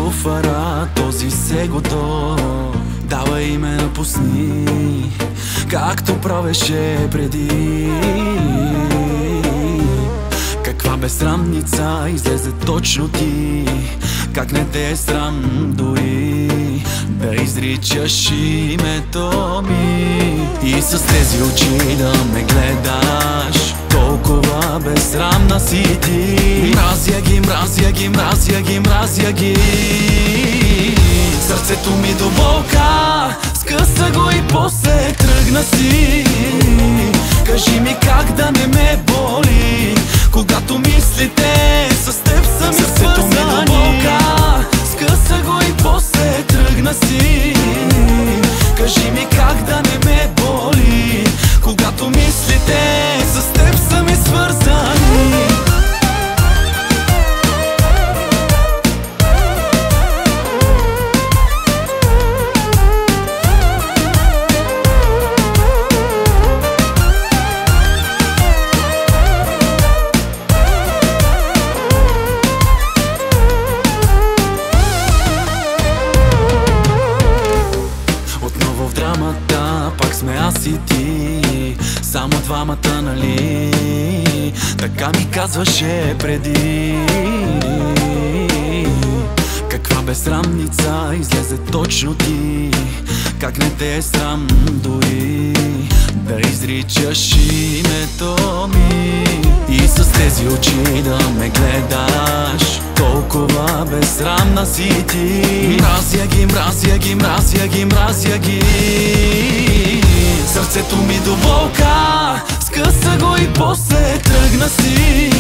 куфара, този се готов. Давай и ме напусни, както правеше преди. Каква безсрамница излезе точно ти, как не те е срам дори да изричаш името ми. И с тези очи да ме гледаш, толкова безсрамна си ти. Мразя ги, мразя ги, мразя ги, мразя ги. Сърцето ми до болка, скъса го и после тръгна си. Кажи ми как да не ме боли, когато мислите с теб са ми свързани. Сърцето ми до болка, скъса го и после тръгна си. Кажи ми как да не ме боли, когато мислите с теб са ми свързани. Пак сме аз и ти, само двамата, нали? Така ми казваше преди. Каква безсрамница излезе точно ти, как не те е срам дори да изричаш името ми. И с тези очи да ме гледаш, толкова безсрамна си ти. Мразя ги, мразя ги, мразя ги, мразя ги. Сърцето ми до болка, скъса го и после тръгна си.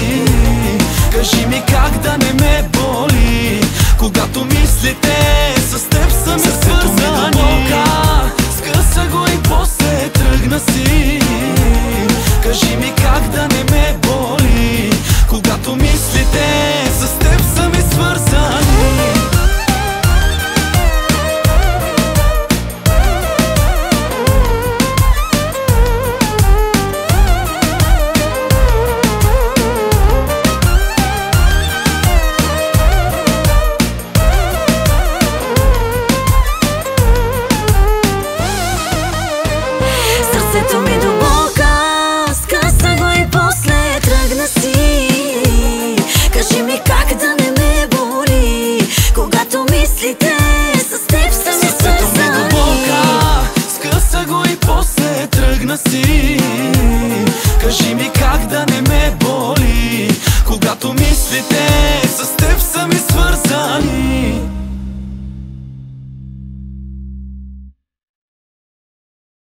Кажи ми как да не ме боли, когато мислите с теб са ми свързани. Сърцето ми до болка, скъса го и после тръгна си. Кажи ми как да не ме боли, когато мислите с теб са ми свързани. Сърцето ми до болка, скъса го и после тръгна си. Кажи ми как да не ме боли, когато мислите с теб са ми свързани. Сърцето ми до болка, скъса го и после тръгна си. Кажи ми как да не ме боли, когато мислите